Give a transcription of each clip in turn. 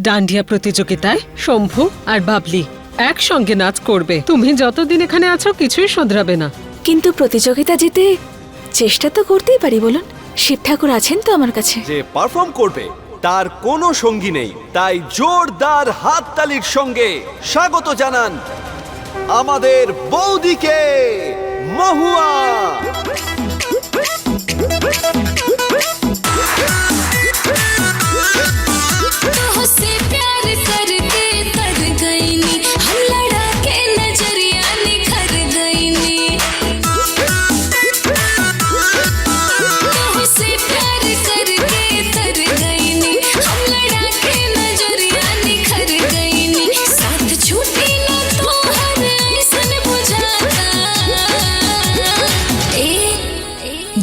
ডান্ডিয়া প্রতিযোগিতায় শম্ভু আর বাবলি একসঙ্গে নাচ করবে। তুমি যতদিন এখানে আছো কিছুই শোধরাবে না। কিন্তু প্রতিযোগিতা জিতে চেষ্টা তো করতেই পারি, বলুন। শিব ঠাকুর আছেন তো আমার কাছে। যে পারফর্ম করবে তার কোনো সঙ্গী নেই, তাই জোরদার হাততালির সঙ্গে স্বাগত জানান আমাদের বৌদিকে, মহুয়া।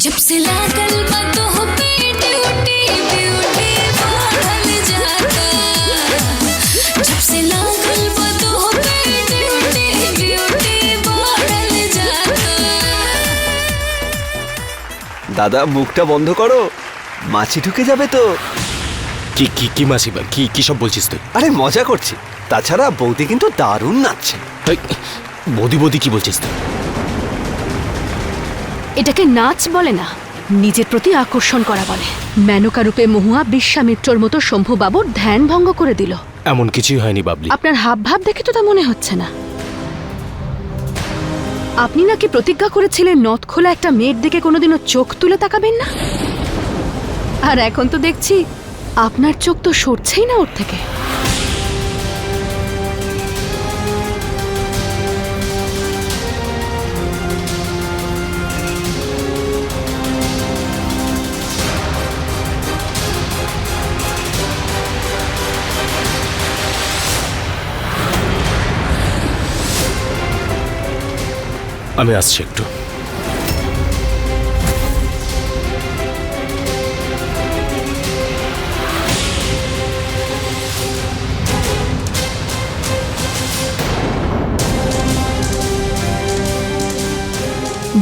जब से लागल बातों पे ड्यूटी ब्यूटी बढ़ल जाता, जब से लागल बातों पे ड्यूटी ब्यूटी बढ़ल जाता। দাদা মুখটা বন্ধ করো, মাছি ঢুকে যাবে তো। কি কি কি মাসি, কি কি সব বলছিস তুই? আরে মজা করছি। তাছাড়া বৌদি কিন্তু দারুণ নাচছে। বৌদি বৌদি কি বলছিস তুই? এটাকে নাচ বলে না, নিজের প্রতি আকর্ষণ করা বলে। মেনকা রূপে মহুয়া বিশ্বামিত্রর মতো শম্ভু বাবুর ধ্যান ভঙ্গ করে দিল। এমন কিছুই হয়নি বাবলি। আপনার হাব ভাব দেখে তো তা মনে হচ্ছে না। আপনি নাকি প্রতিজ্ঞা করেছিলেন নথ খোলা একটা মেয়ের দিকে কোনোদিনও চোখ তুলে তাকাবেন না, আর এখন তো দেখছি আপনার চোখ তো সরছেই না ওর থেকে। আমি আসছি একটু।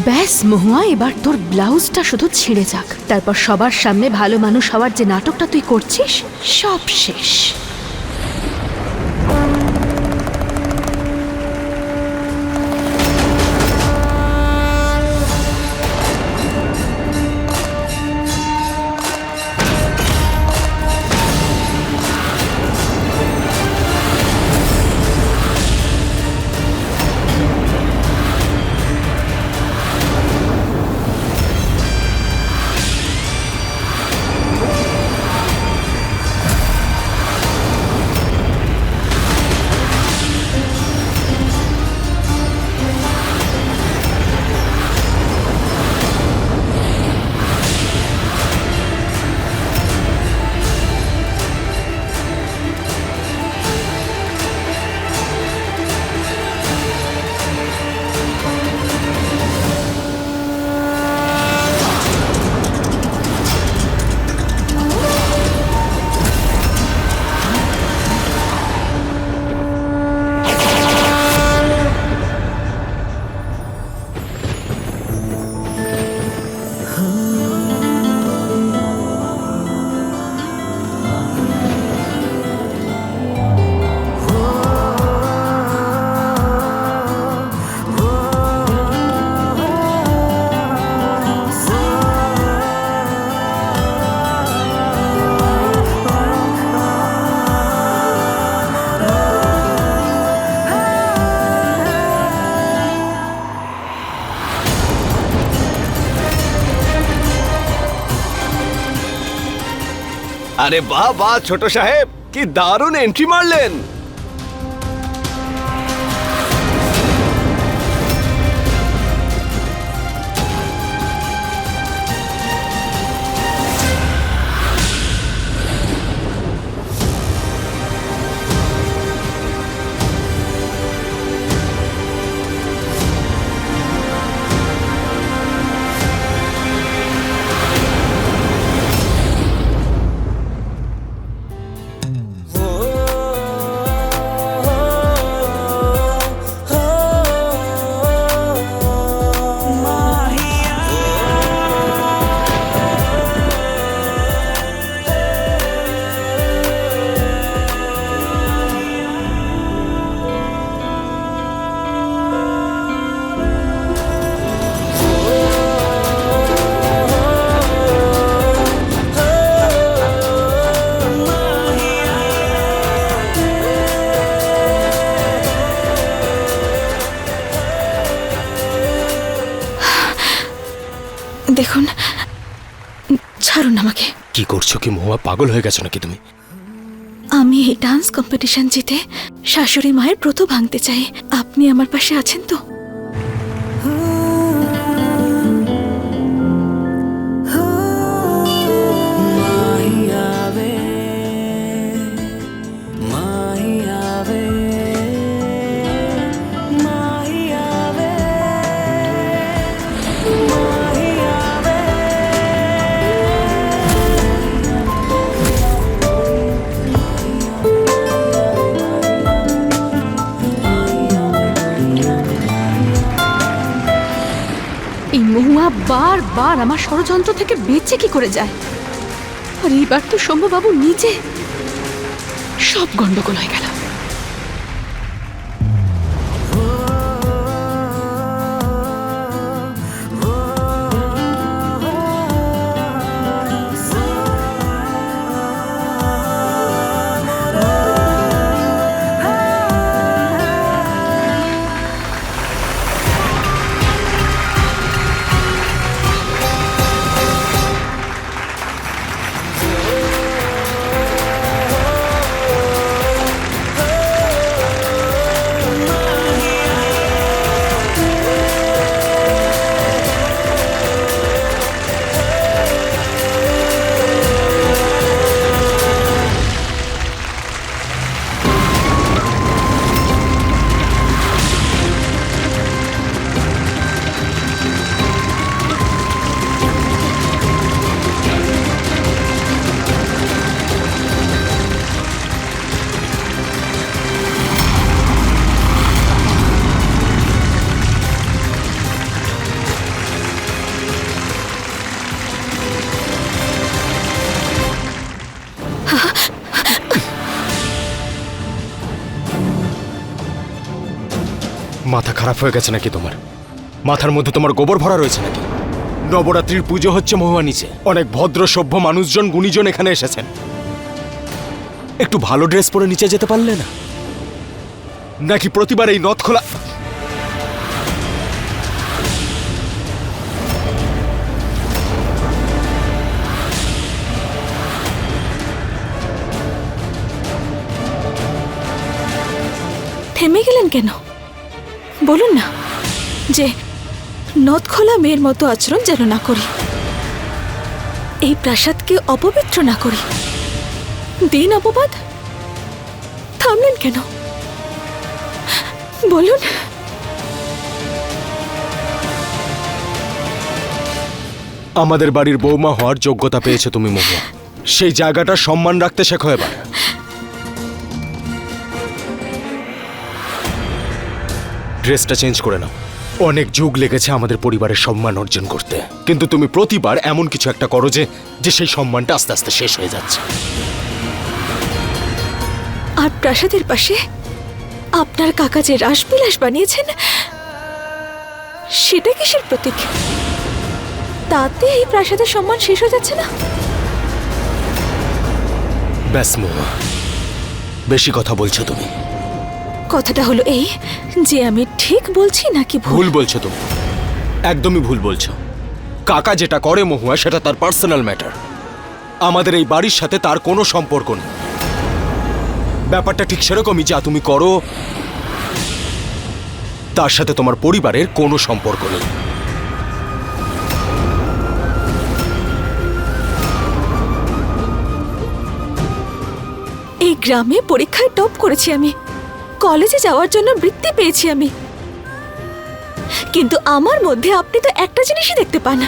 ব্যাস মহুয়া, এবার তোর ব্লাউজটা শুধু ছিঁড়ে যাক, তারপর সবার সামনে ভালো মানুষ হওয়ার যে নাটকটা তুই করছিস সব শেষ। আরে বাহ বাহ ছোট সাহেব, কি দারুণ এন্ট্রি মারলেন। দেখুন, ছাড়ুন আমাকে। কি করছো কি মহুয়া, পাগল হয়ে গেছো নাকি তুমি? আমি এই ডান্স কম্পিটিশন জিতে শাশুড়ি মায়ের ব্রত ভাঙতে চাই। আপনি আমার পাশে আছেন তো? এই মহুয়া বারবার আমার ষড়যন্ত্র থেকে বেঁচে কি করে যায়? আর এইবার তো শম্ভুবাবু নিজে সব গন্ডগোল হয়ে গেল। মাথা খারাপ হয়ে গেছে নাকি তোমার? মাথার মধ্যে তোমার গোবর ভরা রয়েছে নাকি? নবরাত্রির পুজো হচ্ছে মহুয়া নিচে, অনেক ভদ্র সভ্য মানুষজন গুণীজন এখানে এসেছেন। একটু ভালো ড্রেস পরে নিচে যেতে পারলে না? নাকি প্রতিবার এই নথ খোলা? থেমে গেলেন কেন? বলুন না যে নথ খোলা মেয়ের মতো আচরণ যেন না করি, এই প্রাসাদকে অপবিত্র না করি। দিন অপবাদ। থামলেন কেন? বলুন। আমাদের বাড়ির বৌমা হওয়ার যোগ্যতা পেয়েছো তুমি মহুয়া, সেই জায়গাটা সম্মান রাখতে শেখো এবার। ড্রেসটা চেঞ্জ করে নাও। অনেক যুগ লেগেছে আমাদের পরিবারের সম্মান অর্জন করতে, কিন্তু তুমি প্রতিবার এমন কিছু একটা করো যে সেই সম্মানটা আস্তে আস্তে শেষ হয়ে যাচ্ছে। আর প্রাসাদের পাশে আপনার কাকা যে রাসবিলাস বানিয়েছেন, সেটা কিসের প্রতীক? তাতে এই প্রাসাদের সম্মান শেষ হয়ে যাচ্ছে না? ব্যাস মহুয়া, বেশি কথা বলছো তুমি। কথাটা হলো এই যে আমি ঠিক বলছি নাকি ভুল? ভুল বলছো তুমি, একদমই ভুল বলছো। কাকা যেটা করে মহুয়া, সেটা তার পার্সোনাল ম্যাটার। আমাদের এই বাড়ির সাথে তার কোনো সম্পর্ক নেই। ব্যাপারটা ঠিক সেরকমই, যা তুমি করো তার সাথে তোমার পরিবারের কোনো সম্পর্ক নেই। এই গ্রামে পরীক্ষায় টপ করেছি আমি, কলেজে যাওয়ার জন্য বৃত্তি পেয়েছি আমি, কিন্তু আমার মধ্যে আপনি তো একটা জিনিসই দেখতে পান।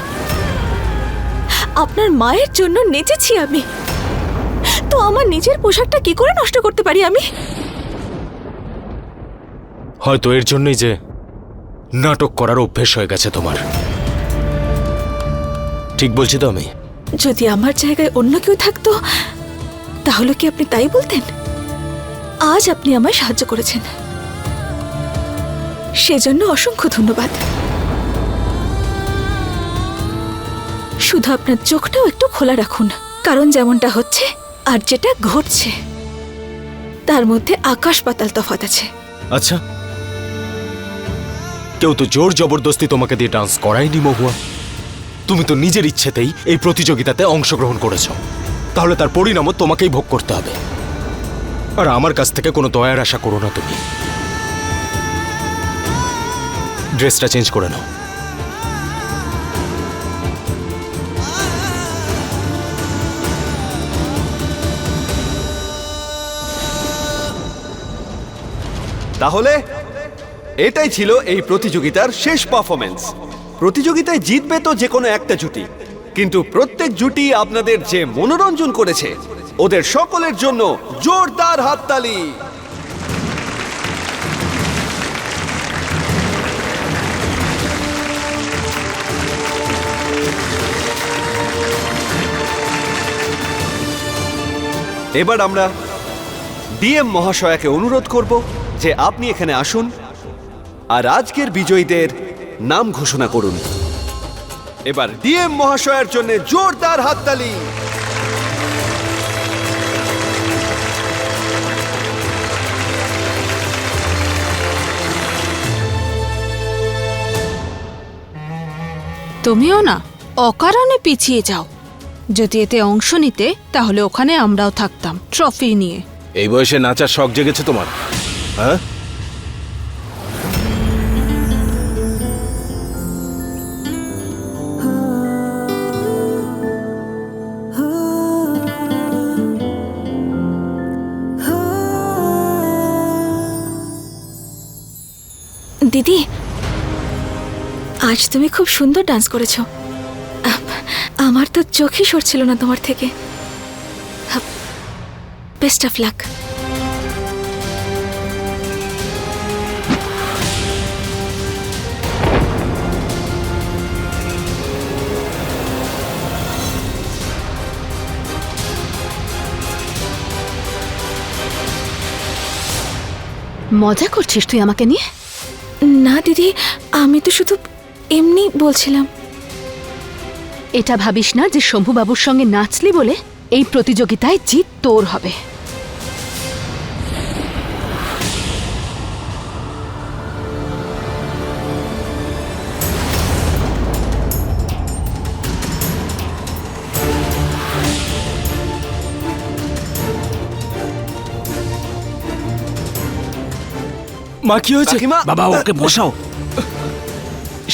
আপনার মায়ের জন্য নেচেছি আমি, তো আমার নিজের পোশাকটা কি করে নষ্ট করতে পারি আমি? হয়তো এর জন্যই যে নাটক করার অভ্যেস হয়ে গেছে তোমার। ঠিক বলছি তো আমি? যদি আমার জায়গায় অন্য কেউ থাকতো তাহলে কি আপনি তাই বলতেন? আজ আপনি আমায় সাহায্য করেছেন, সেজন্য অসংখ্য ধন্যবাদ। শুধু আপনার চোখটাও একটু খোলা রাখুন, কারণ যেমনটা হচ্ছে আর যেটা ঘটছে তার মধ্যে আকাশ পাতাল তফাৎ আছে। আচ্ছা, কেউ তো জোর জবরদস্তি তোমাকে দিয়ে ডান্স করায়নি মহুয়া। তুমি তো নিজের ইচ্ছেতেই এই প্রতিযোগিতাতে অংশগ্রহণ করেছ, তাহলে তার পরিণামও তোমাকেই ভোগ করতে হবে। আর আমার কাছ থেকে কোনো দয়ার আশা করো না তুমি। ড্রেসটা চেঞ্জ করে নাও। তাহলে এটাই ছিল এই প্রতিযোগিতার শেষ পারফরমেন্স। প্রতিযোগিতায় জিতবে তো যে কোনো একটা জুটি, কিন্তু প্রত্যেক জুটি আপনাদের যে মনোরঞ্জন করেছে ওদের সকলের জন্য জোরদার হাততালি। এবার আমরা ডিএম মহাশয়াকে অনুরোধ করব যে আপনি এখানে আসুন আর আজকের বিজয়ীদের নাম ঘোষণা করুন। এবার ডিএম মহাশয়ের জন্য জোরদার হাততালি। তুমিও না অকারণে পিছিয়ে যাও। যদি এতে অংশ নিতে তাহলে ওখানে আমরাও থাকতাম ট্রফি নিয়ে। এই বয়সে নাচার শখ জেগেছে তোমার, হ্যাঁ? দিদি, আজ তুমি খুব সুন্দর ডান্স করেছো। আমার তো চোখই সরছিল না তোমার থেকে। Best of luck. মজা করছিস তুই আমাকে নিয়ে? না দিদি, আমি তো শুধু এমনি বলছিলাম। এটা ভাবিস না যে শম্ভুবাবুর সঙ্গে নাচলি বলে এই প্রতিযোগিতায় জিত তোর হবে। মা, কি হয়েছে? কাকিমা, বাবা ওকে বসাও।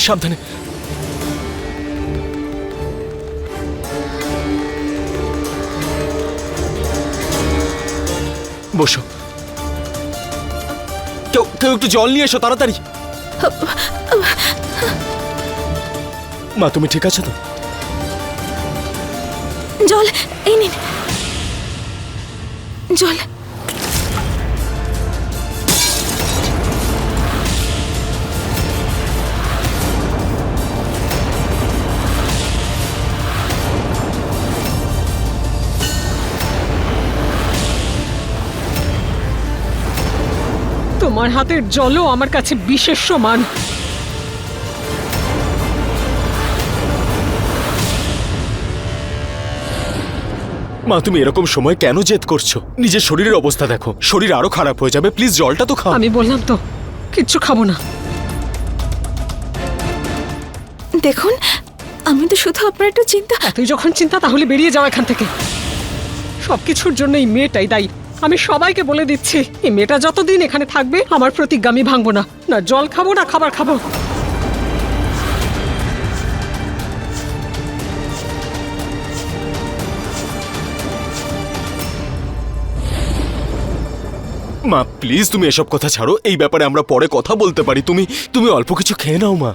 সাবধানে। বসো। কেউ কেউ একটু জল নিয়ে এসো তাড়াতাড়ি। মা, তুমি ঠিক আছো তো? জল, এই নিন জল। তোমার হাতের জলও আমার কাছে বিশেষ সমান। মা, তুমি এরকম সময় কেন জেদ করছো? নিজের শরীরের অবস্থা দেখো, শরীর আরো খারাপ হয়ে যাবে। প্লিজ জলটা তো খাও। আমি বললাম তো কিচ্ছু খাবো না। দেখুন, আমি তো শুধু আপনার একটু চিন্তা। এতই যখন চিন্তা তাহলে বেরিয়ে যাও এখান থেকে। সবকিছুর জন্য এই মেয়েটাই দায়ী। আমি সবাইকে বলে দিচ্ছি, এই মেয়েটা যতদিন এখানে থাকবে আমার প্রতিজ্ঞা আমি ভাঙবো না। না জল খাবো না খাবার খাবো। মা প্লিজ, তুমি এসব কথা ছাড়ো। এই ব্যাপারে আমরা পরে কথা বলতে পারি। তুমি অল্প কিছু খেয়ে নাও মা,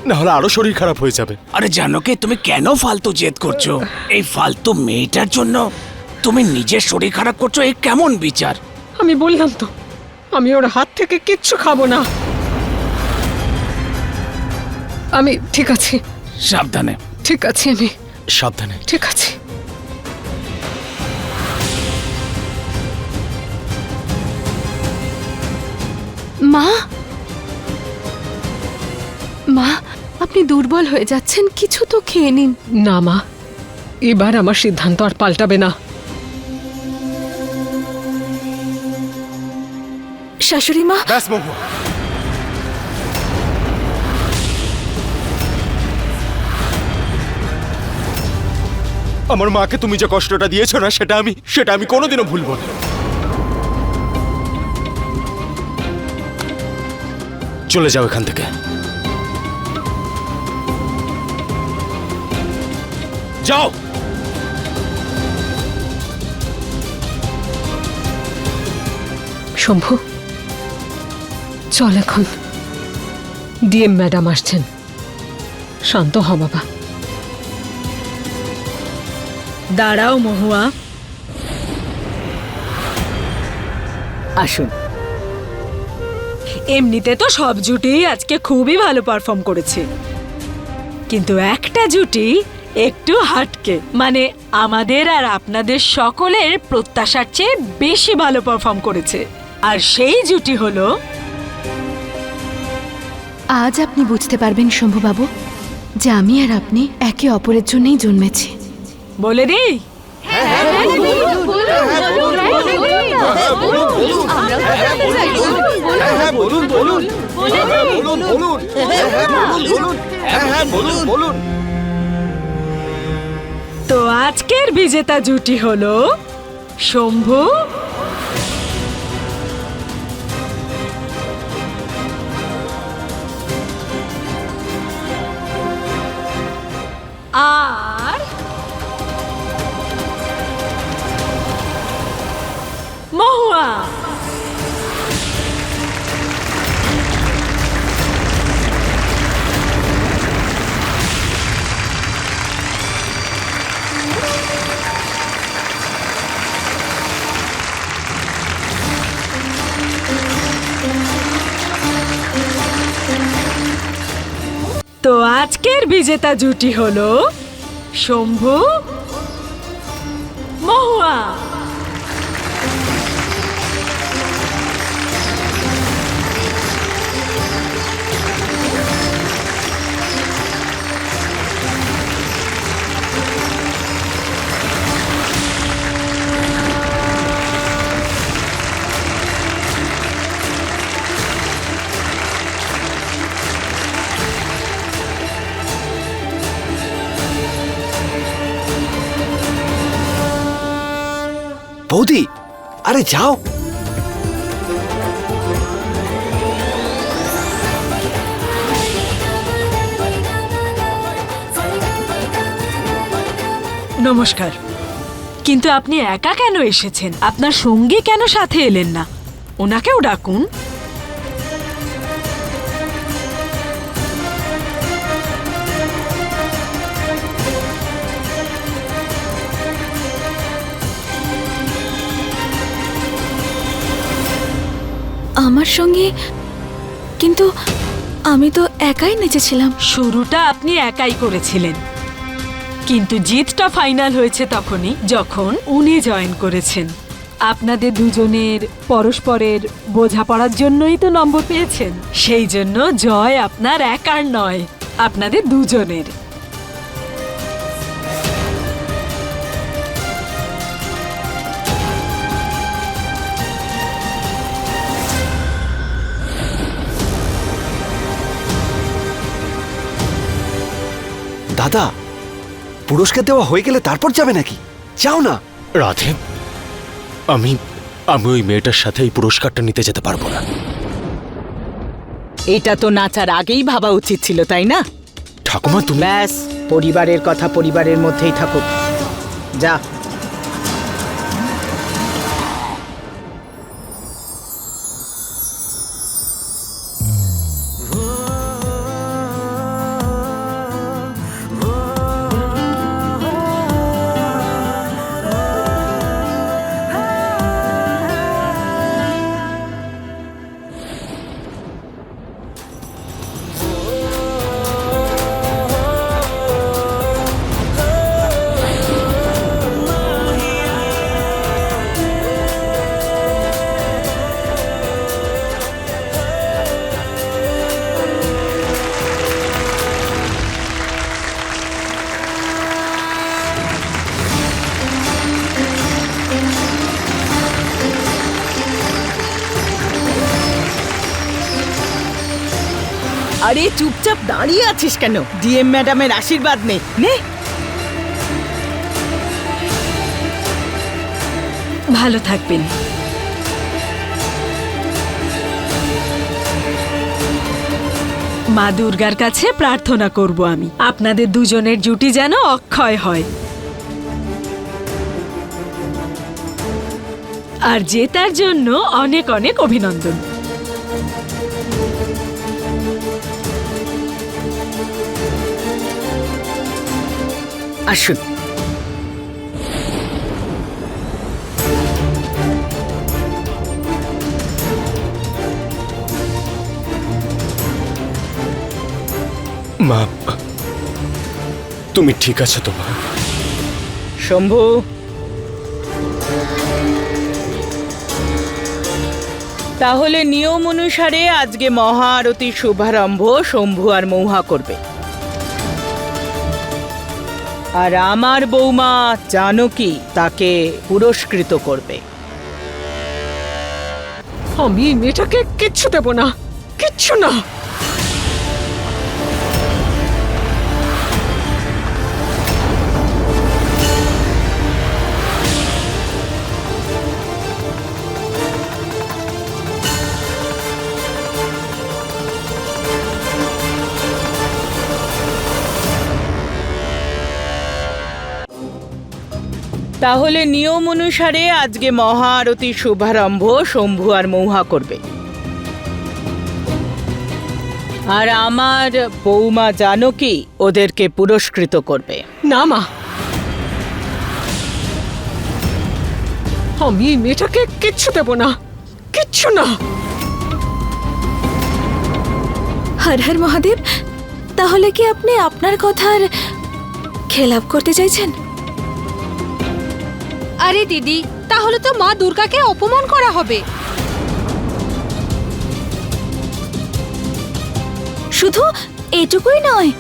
না হলে আরো শরীর খারাপ হয়ে যাবে। আরে জানো কি, তুমি কেন ফালতু জেদ করছো? এই ফালতু মেয়েটার জন্য তুমি নিজের শরীর খারাপ করছো? এই কেমন বিচার? আমি বললাম তো আমি ওর হাত থেকে কিচ্ছু খাবো না। আমি ঠিক আছি, সাবধানে। ঠিক আছি, আমি সাবধানে। ঠিক আছি। মা, মা, আপনি দুর্বল হয়ে যাচ্ছেন, কিছু তো খেয়ে নিন। না মা, এবার আমার সিদ্ধান্ত আর পাল্টাবে না। শাশুড়ি মা, ব্যাস মহুয়া, আমার মাকে তুমি যে কষ্টটা দিয়েছো না, সেটা আমি কোনোদিনও ভুলবো না। চলে যাও এখান থেকে। যাও। শম্ভু, চল এখন। ডিএম ম্যাডাম আসছেন। শান্ত হ বাবা। দাঁড়াও মহুয়া, আসুন। এমনিতে তো সব জুটি আজকে খুবই ভালো পারফর্ম করেছে, কিন্তু একটা জুটি একটু হাটকে, মানে আমাদের আর আপনাদের সকলের প্রত্যাশার চেয়ে বেশি ভালো পারফর্ম করেছে, আর সেই জুটি হলো। আজ আপনি বুঝতে পারবেন শম্ভুবাবু যে আমি আর আপনি একে অপরের জন্যই জন্মেছি। বলে দিই, তো আজকের বিজেতা জুটি হলো শম্ভু আর মহুয়া। তো আজকের বিজেতা জুটি হলো শম্ভু মহুয়া। বৌদি, আরে যাও। নমস্কার, কিন্তু আপনি একা কেন এসেছেন? আপনার সঙ্গী কেন সাথে এলেন না? ওনাকেও ডাকুন। আমার সঙ্গে? কিন্তু আমি তো একাই নেচেছিলাম। শুরুটা আপনি একাই করেছিলেন, কিন্তু জিতটা ফাইনাল হয়েছে তখনই যখন উনি জয়েন করেছেন। আপনাদের দুজনের পরস্পরের বোঝাপড়ার জন্যই তো নম্বর পেয়েছেন। সেই জন্য জয় আপনার একার নয়, আপনাদের দুজনের। দাদা, পুরস্কার দেওয়া হয়ে গেলে তারপর যাবে নাকি? যাও না। রাধে, আমি ওই মেয়েটার সাথে এই পুরস্কারটা নিতে যেতে পারবো না। এটা তো নাচার আগেই ভাবা উচিত ছিল, তাই না? ঠাকুমা, তুমি ব্যাস, পরিবারের কথা পরিবারের মধ্যেই থাকুক। যা। আরে চুপচাপ দাঁড়িয়ে আছিস কেন? ডিএম ম্যাডামের আশীর্বাদ নে। ভালো থাকবেন। মা দুর্গার কাছে প্রার্থনা করব আমি আপনাদের দুজনের জুটি যেন অক্ষয় হয়। আর জেতার জন্য অনেক অনেক অভিনন্দন। আসুন। মা, তুমি ঠিক আছো তো মা? শম্ভু, তাহলে নিয়ম অনুসারে আজকে মহা আরতির শুভারম্ভ শম্ভু আর মৌহা করবে। আর আমার বৌমা জানকী তাকে পুরস্কৃত করবে। আমি এই মেয়েটাকে কিচ্ছু দেব না, কিচ্ছু না। তাহলে নিয়ম অনুসারে আজকে মহা আরতির শুভারম্ভ শম্ভু আর মৌহা করবে। আর আমার বৌমা জানকী ওদেরকে পুরস্কৃত করবে। না মা, আমি এই মেয়েটাকে কিচ্ছু দেব না, কিচ্ছু না। হর হর মহাদেব, তাহলে কি আপনি আপনার কথার খেলাপ করতে চাইছেন? আরে দিদি, তাহলে তো মা দুর্গাকে অপমান করা হবে। শুধু এটুকুই নয়,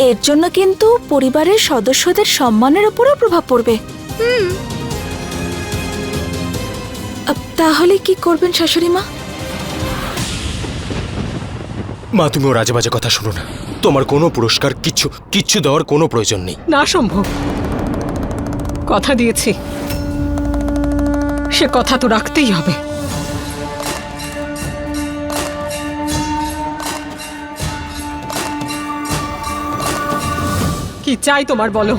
এর জন্য কিন্তু পরিবারের সদস্যদের সম্মানের উপরও প্রভাব পড়বে। তাহলে কি করবেন শাশুড়ি মা? মা, তুমি ওর আজে বাজে কথা শোনো না। তোমার কোনো পুরস্কার কিচ্ছু কিচ্ছু দেওয়ার কোনো প্রয়োজন নেই। না সম্ভব, কথা দিয়েছি, সে কথা তো রাখতেই হবে। কি চাই তোমার বলো?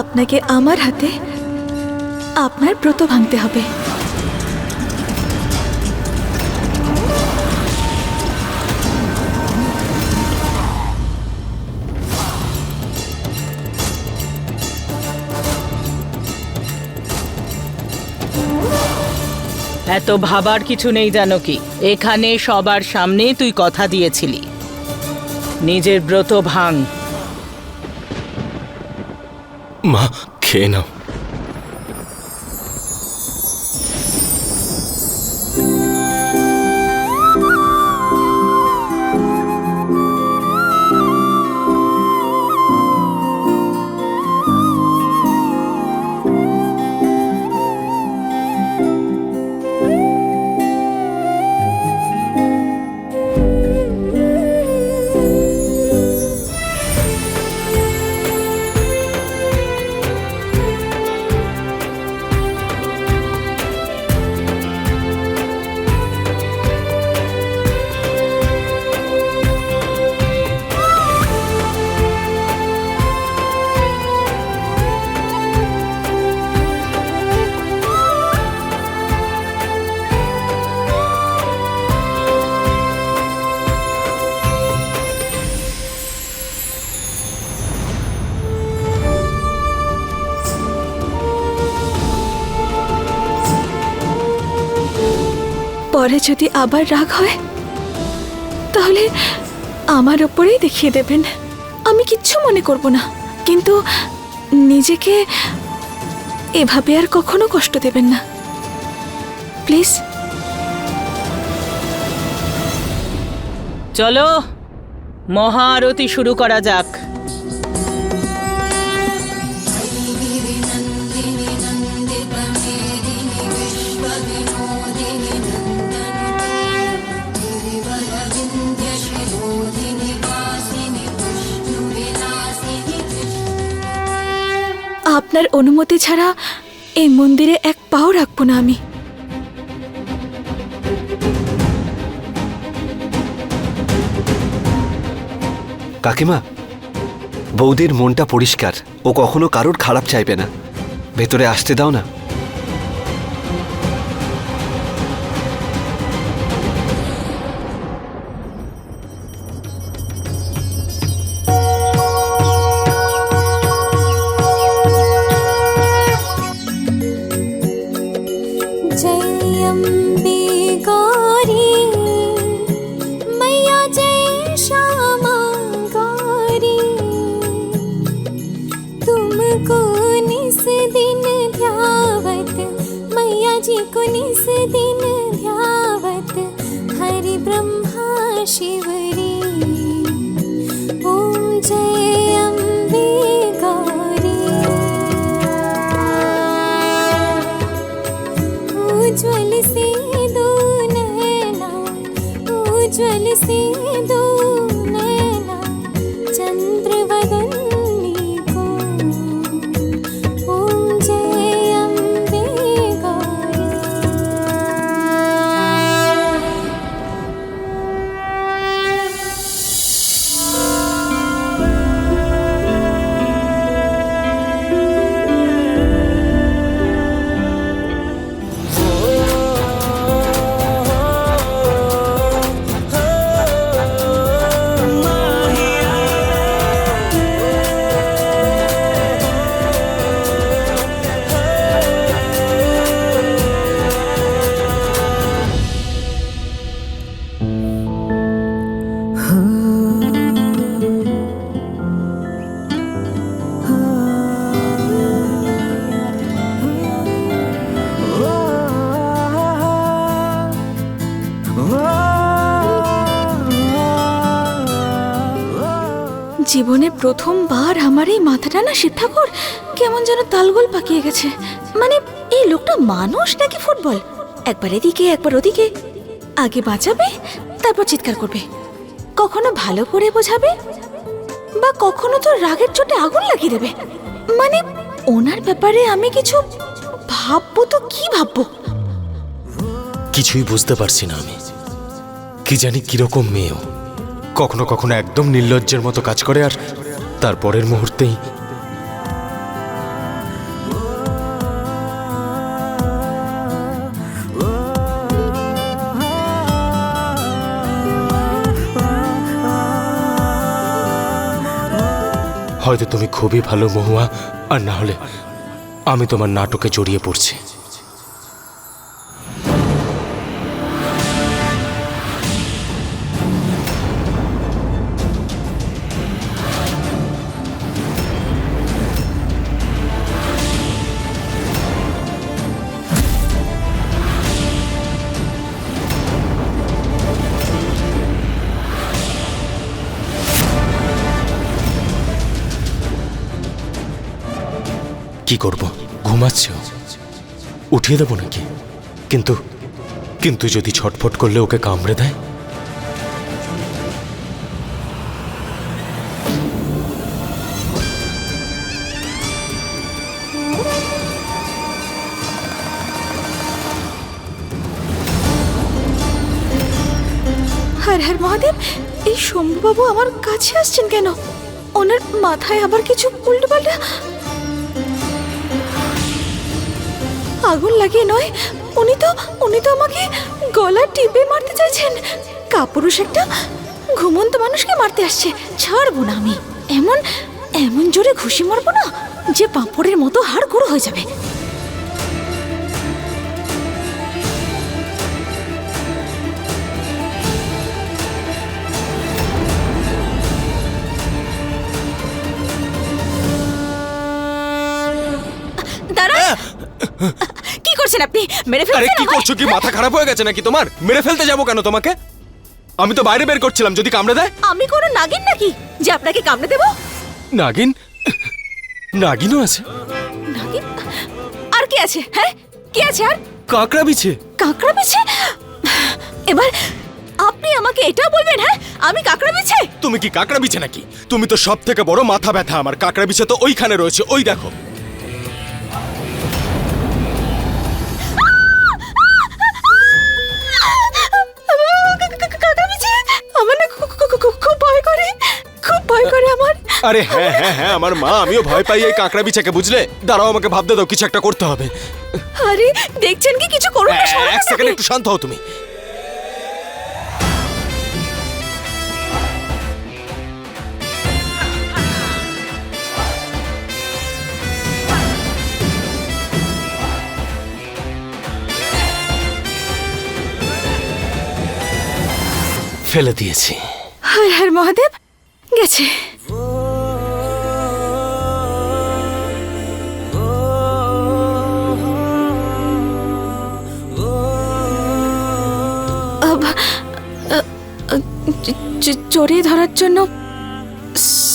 আপনাকে আমার হাতে আপনার ব্রত ভাঙতে হবে। এত ভাবার কিছু নেই জানকী, এখানে সবার সামনে তুই কথা দিয়েছিলি, নিজের ব্রত ভাঙ। মা, খেয়ে নাও। পরে যদি আবার রাগ হয় তাহলে আমার ওপরেই দেখিয়ে দেবেন, আমি কিচ্ছু মনে করব না। কিন্তু নিজেকে এভাবে আর কখনো কষ্ট দেবেন না, প্লিজ। চলো মহা আরতি শুরু করা যাক। আপনার অনুমতি ছাড়া এই মন্দিরে এক পাও রাখবো না আমি। কাকিমা, বৌদির মনটা পরিষ্কার, ও কখনো কারোর খারাপ চাইবে না। ভেতরে আসতে দাও না। जय अम्बे गौरी मैया, जय श्यामा गौरी, तुमको निस दिन ध्यावत मैया जी को निस दिन ध्यावत, हरि ब्रह्मा शिवरी, ओम जय अम्बे गौरी। उज्ज्वल से दो नैना, उज्ज्वल से दो नैना, चंद्रवदनी को, ओम जय अम्बे गौरी। জীবনে প্রথমবার আমার এই মাথাটা না শিব ঠাকুর কেমন যেন তালগোল পাকিয়ে গেছে। মানে এই লোকটা মানুষ নাকি ফুটবল? একবার এদিকে একবার ওদিকে, আগে বাঁচাবে তারপর চিৎকার করবে, কখনো ভালো করে বোঝাবে বা কখনো তো রাগের চোটে আগুন লাগিয়ে দেবে। মানে ওনার ব্যাপারে আমি কিছু ভাববো তো কি ভাববো? কিছুই বুঝতে পারছি না আমি। কি জানি কিরকম মেয়েও, কখনো কখনো একদম নির্লজ্জের মতো কাজ করে আর তারপরের মুহূর্তেই হয়তো তুমি খুবই ভালো মহুয়া, আর না হলে আমি তোমার নাটকে জড়িয়ে পড়ছি। কি করব? ঘুমাচ্ছ? উঠিয়ে দেবো নাকি? কিন্তু কিন্তু যদি ছটফট করলে ওকে কামড়ে দেয়? হর হর মহাদেব, এই শম্ভুবাবু আমার কাছে আসছেন কেন? ওনার মাথায় আবার কিছু উল্টোপাল্টা আগুন লাগিয়ে নয়, উনি তো আমাকে গলা টিপে মারতে চাইছেন। কাপুরুষ একটা ঘুমন্ত মানুষকে মারতে আসছে, ছাড়বো না আমি। এমন এমন জোরে ঘুষি মারবো না যে পাঁপড়ের মতো হাড় গুঁড়ো হয়ে যাবে। করছেন আপনি? মেরে আরে ফেলছেন কি আমায়? করছো কি, মাথা খারাপ হয়ে গেছে নাকি তোমার? মেরে ফেলতে যাবো কেন তোমাকে? আমি তো বাইরে বের করছিলাম, যদি কামড়ে দেয়। আমি কোনো নাগিন নাকি যে আপনাকে কামড়ে দেবো? নাগিন? নাগিনও আছে? নাগিন? আর কি আছে? হ্যাঁ, কি আছে আর? কাকড়া বিছে। কাঁকড়া বিছে? এবার আপনি আমাকে এটা বলবেন? হ্যাঁ, আমি কাঁকড়া বিছে? তুমি কি কাকড়া বিছে নাকি? তুমি তো সব থেকে বড় মাথা ব্যথা আমার। কাকড়া বিছে তো ওইখানে রয়েছে, ওই দেখো। কাঁকড়া বিছে? আমার না খুব ভয় করে, খুব ভয় করে আমার। আরে হ্যাঁ হ্যাঁ হ্যাঁ, আমার মা, আমিও ভয় পাই এই কাকড়া বিছাকে, বুঝলে? দাঁড়াও, আমাকে ভাবতে দাও, কিছু একটা করতে হবে। আরে দেখছেন কি, কিছু করুন না, সরান এক সেকেন্ড, ওটাকে। একটু শান্ত হও তুমি। ফেলে দিয়েছি। হায় হায় মহাদেব, গেছে। জড়িয়ে ধরার জন্য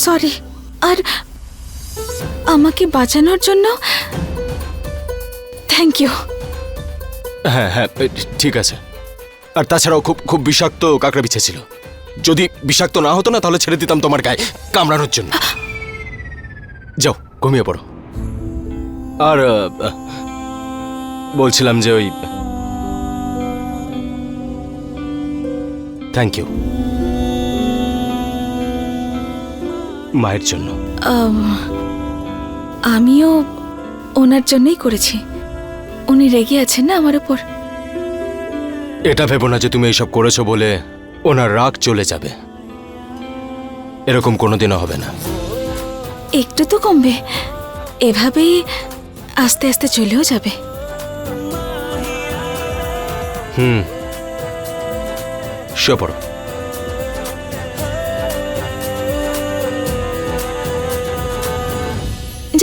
সরি, আর আমাকে বাঁচানোর জন্য থ্যাংক ইউ। হ্যাঁ হ্যাঁ, ঠিক আছে। আর তাছাড়াও খুব খুব বিষাক্ত কাকড়া বিছে ছিল। যদি বিষাক্ত না হতো না, তাহলে ছেড়ে দিতাম তোমার গায়ে কামড়ানোর জন্য। যাও, ঘুমিয়ে পড়ো। আর বলছিলাম যে ওই থ্যাংক ইউ মায়ের জন্য। আমিও ওনার জন্যই করেছি। উনি রেগে আছেন না আমার উপর। এটা ভেবো না যে তুমি এইসব করেছো বলে ওনার রাগ চলে যাবে। এরকম কোনোদিনও হবে না। একটু তো কমবে, এভাবেই আস্তে আস্তে চলেও যাবে। শুয়ে পড়ো।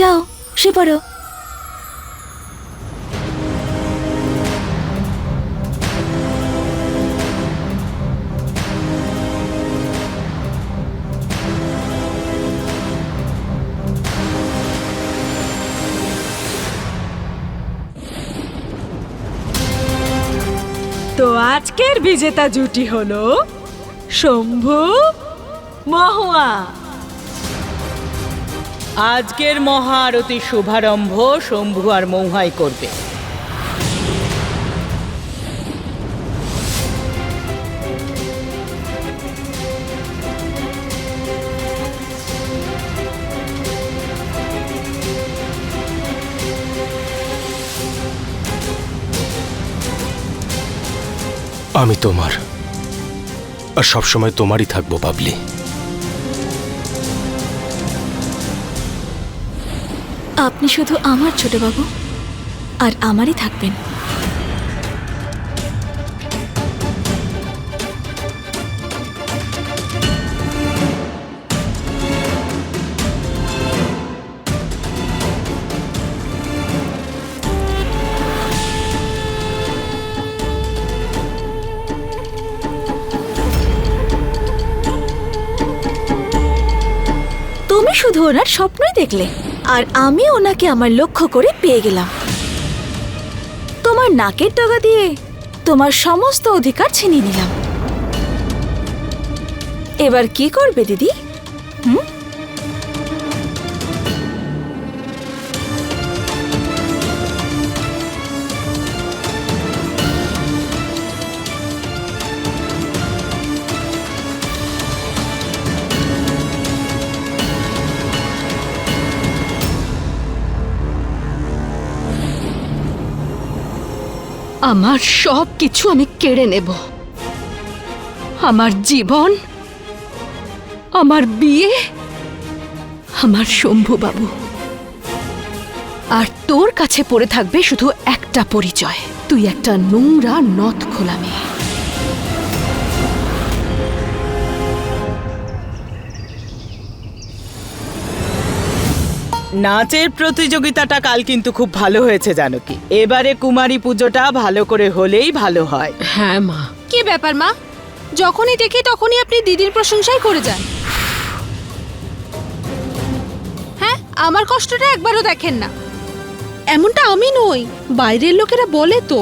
যাও, শুয়ে পড়ো। তো আজকের বিজেতা জুটি হলো শম্ভু মহুয়া। আজকের মহাআরতির শুভারম্ভ শম্ভু আর মৌহাই করবে। আমি তোমার, আর সবসময় তোমারই থাকবো বাবলি। আপনি শুধু আমার ছোট বাবু, আর আমারই থাকবেন। তুমি শুধু ওনার স্বপ্নই দেখলে, আর আমি ওনাকে আমার লক্ষ্য করে পেয়ে গেলাম। তোমার নাকের ডগা দিয়ে তোমার সমস্ত অধিকার ছিনিয়ে নিলাম। এবার কি করবে দিদি? আমার সব কিছু আমি কেড়ে নেব। আমার জীবন, আমার বিয়ে, আমার শম্ভু বাবু। আর তোর কাছে পড়ে থাকবে শুধু একটা পরিচয়, তুই একটা নোংরা নথ খোলা মেয়ে। নাচের প্রতিযোগিতাটা কাল কিন্তু খুব ভালো হয়েছে জানো কি, এবারে কুমারী পুজোটা ভালো করে হলেই ভালো হয়। হ্যাঁ মা। কি ব্যাপার মা, যখনই দেখি তখনই আপনি দিদির প্রশংসাই করে যান। হ্যাঁ, আমার কষ্টটা একবারও দেখেন না। এমনটা আমি নই, বাইরের লোকেরা বলে তো।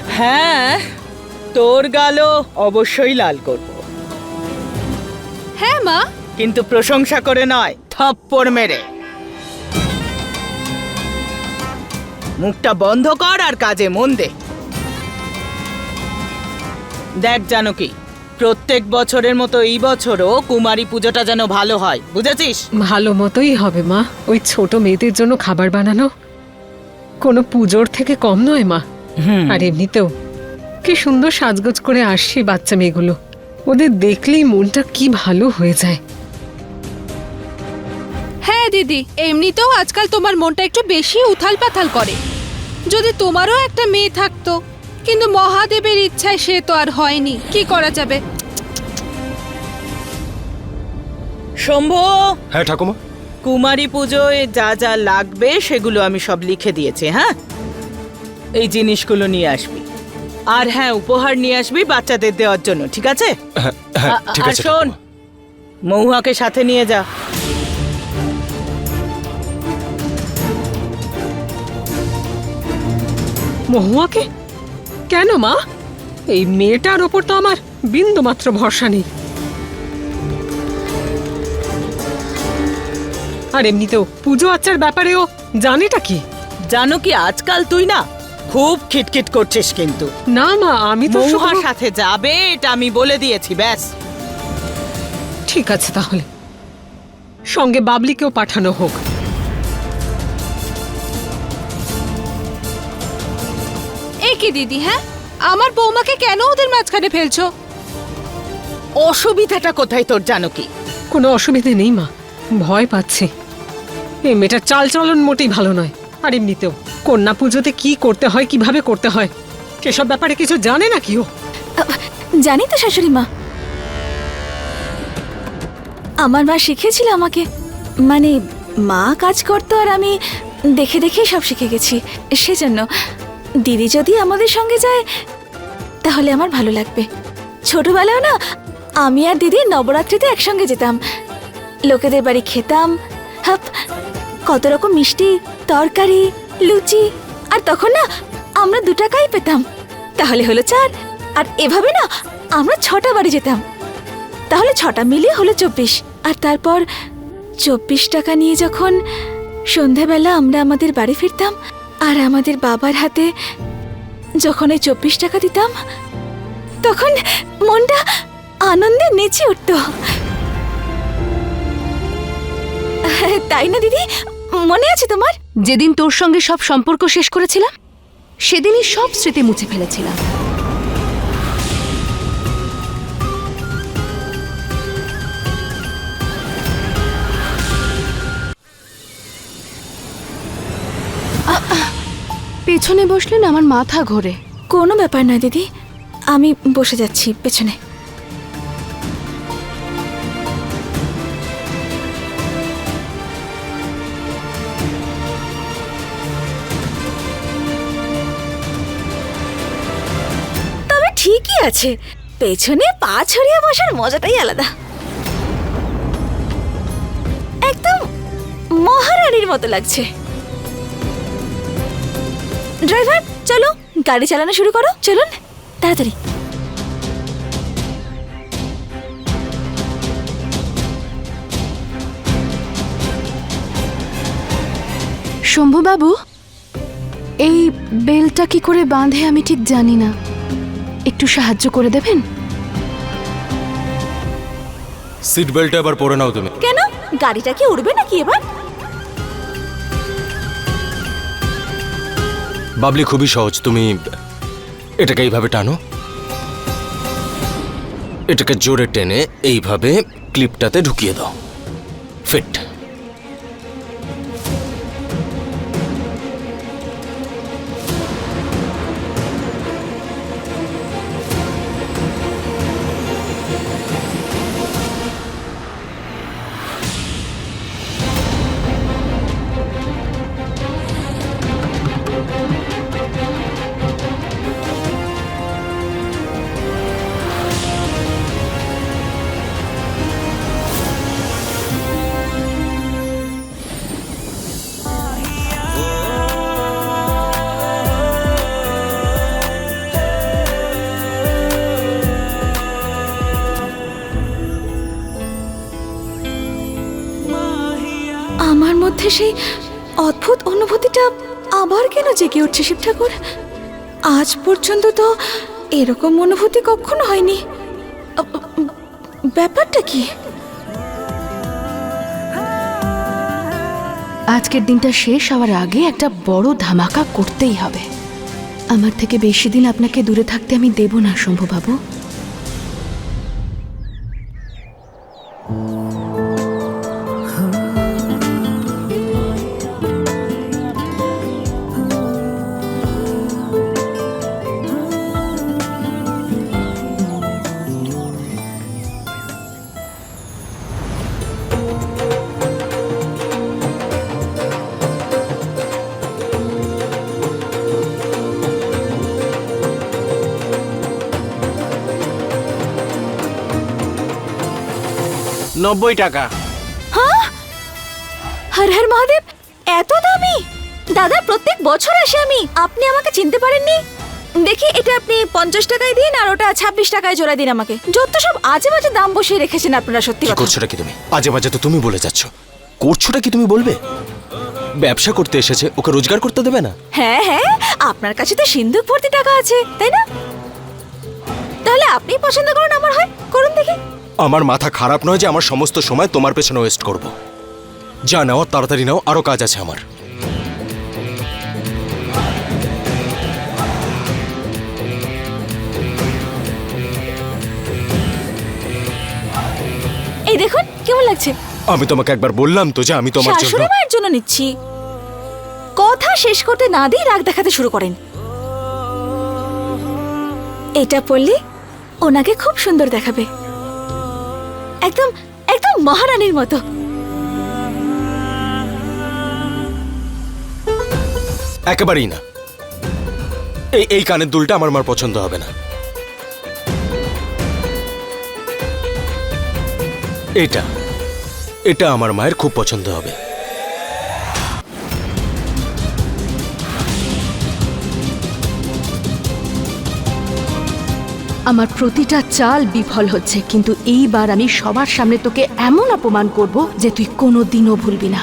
হ্যাঁ, তোর গালও অবশ্যই লাল করব, হ্যাঁ মা। কিন্তু প্রশংসা করে নয়, থাপ্পড় মেরে। মুখটা বন্ধ কর আর কাজে মন দে। দেখ জানো কি, প্রত্যেক বছরের মতো এই বছরও কুমারী পুজোটা যেন ভালো হয়, বুঝেছিস? ভালো মতোই হবে মা। ওই ছোট মেয়েদের জন্য খাবার বানানো কোনো পুজোর থেকে কম নয় মা। আর এমনিতেও কি সুন্দর সাজগোজ করে আসছে বাচ্চা মেয়েগুলো, ওদের দেখলেই মনটা কি ভালো হয়ে যায়। হ্যাঁ দিদি, এমনিতেও আজকাল তোমার মনটা একটু বেশি উথাল পাথাল করে। যদি তোমারও একটা মেয়ে থাকতো, কিন্তু মহাদেবের ইচ্ছায় সে তো আর হয়নি, কি করা যাবে। শম্ভু, হ্যাঁ ঠাকুমা। কুমারী পুজোয় যা যা লাগবে সেগুলো আমি সব লিখে দিয়েছি। হ্যাঁ, এই জিনিসগুলো নিয়ে আসবি। আর হ্যাঁ, উপহার নিয়ে আসবি বাচ্চাদের দেওয়ার জন্য, ঠিক আছে? হ্যাঁ হ্যাঁ, ঠিক আর আছে শোন, ঠাকুমা। মহুয়াকে সাথে নিয়ে যা। মহুয়াকে কেন মা? এই মেয়েটার ওপর তো আমার বিন্দু মাত্র ভরসা নেই। আর এমনিতেও পুজো আচ্চার ব্যাপারেও জানিটা কি? জানো কি, আজকাল তুই না খুব খিটখিট করছিস, কিন্তু না মা, আমি তো মহুয়ার শুধু- সাথে যাবে এটা আমি বলে দিয়েছি, ব্যাস। ঠিক আছে, তাহলে সঙ্গে বাবলিকেও পাঠানো হোক। এই কি দিদি, হ্যাঁ, আমার বৌমাকে কেন ওদের মাঝখানে ফেলছো? অসুবিধাটা কোথায় তোর জানো কি? কোনো অসুবিধে নেই মা, ভয় পাচ্ছি। এই মেয়েটার চালচলন মোটেই ভালো নয়। আর এমনিতেও কন্যা পুজোতে কি করতে হয়, কিভাবে করতে হয়, সেসব ব্যাপারে কিছু জানে না কি ও? জানি তো শাশুড়ি মা, আমার মা শিখিয়েছিল আমাকে। মানে মা কাজ করতো আর আমি দেখে দেখেই সব শিখে গেছি। সেজন্য দিদি যদি আমাদের সঙ্গে যায় তাহলে আমার ভালো লাগবে। ছোটবেলায় না আমি আর দিদি নবরাত্রিতে একসঙ্গে যেতাম, লোকেদের বাড়ি খেতাম। হাপ, কত রকম মিষ্টি, তরকারি, লুচি। আর তখন না আমরা 2 টাকাই পেতাম, তাহলে হলো 4। আর এভাবে না আমরা 6টা বাড়ি যেতাম, তাহলে 6টা মিলিয়ে হলো 24। আর তারপর 24 টাকা নিয়ে যখন সন্ধ্যাবেলা আমরা আমাদের বাড়ি ফিরতাম, আর আমাদের বাবার হাতে যখন এই 24 টাকা দিতাম, তখন মনটা আনন্দে নেচে উঠত। তাই না দিদি, মনে আছে তোমার? যেদিন তোর সঙ্গে সব সম্পর্ক শেষ করেছিলাম, সেদিনই সব স্মৃতি মুছে ফেলেছিলাম। পেছনে বসলেন, আমার মাথা ঘোরে। কোনো ব্যাপার নয় দিদি, আমি বসে যাচ্ছি পেছনে। তবে ঠিকই আছে, পেছনে পা ছড়িয়ে বসার মজাটাই আলাদা। একদম মহারানীর মতো লাগছে। ড্রাইভার, চলো গাড়ি চালানো শুরু করো, চলুন তাড়াতাড়ি। শম্ভুবাবু, এই বেলটা কি করে বাঁধে আমি ঠিক জানি না, একটু সাহায্য করে দেবেন? সিট বেল্টটা এবার পরে নাও তুমি। কেন, গাড়িটা কি উড়বে নাকি এবার? বাবলি, খুবই সহজ। তুমি এটাকে এইভাবে টানো, এটাকে জোরে টেনে এইভাবে ক্লিপটাতে ঢুকিয়ে দাও। ফিট। মধ্যে সেই অদ্ভুত অনুভূতিটা আবার কেন জেগে উঠছে শিব ঠাকুর? আজ পর্যন্ত তো এরকম অনুভূতি কখনো হয়নি। ব্যাপারটা কি? আজকের দিনটা শেষ হওয়ার আগে একটা বড় ধামাকা করতেই হবে। আমার থেকে বেশি দিন আপনাকে দূরে থাকতে আমি দেব না শম্ভুবাবু। টাকা। হর হর মহাদেব, এত দামি? দাদা, প্রত্যেক বছর আসে আমি, আপনি আমাকে চিনতে পারেননি? দেখি এটা আপনি 50 টাকায় দিন আর ওটা 26 টাকায় জোড়া দিন আমাকে। যত সব আজে বাজে দাম বসিয়ে রেখেছেন আপনারা, সত্যি কি কথা। করছোটা কি তুমি? আজে বাজে তো তুমি বলে যাচ্ছ। করছোটা কি তুমি বলবে? ব্যবসা করতে এসেছে, ওকে রোজগার করতে দেবে না? হ্যাঁ হ্যাঁ, আপনার কাছে তো সিন্ধুক ভর্তি টাকা আছে, তাই না? তাহলে আপনি পছন্দ করুন, আমার হয় করুন দেখি। আমার মাথা খারাপ নয় যে আমার সমস্ত সময় তোমার পেছনে ওয়েস্ট করব। যা নাও তাড়াতাড়ি নাও, আরো কাজ আছে আমার। এই দেখুন কেমন লাগছে। আমি তোমাকে একবার বললাম তো যে আমি তোমার জন্য। শাশুড়ি মায়ের জন্য নিচ্ছি। কথা শেষ করতে না দিয়ে রাগ দেখাতে শুরু করেন। এটা পরলে ওনাকে খুব সুন্দর দেখাবে, একদম একদম মহারানীর মতো। একেবারেই না। এই কানের দুলটা আমার মার পছন্দ হবে না। এটা এটা আমার মায়ের খুব পছন্দ হবে। আমার প্রতিটা চাল বিফল হচ্ছে, কিন্তু এইবার আমি সবার সামনে তোকে এমন অপমান করব যে তুই কোনোদিনও ভুলবি না।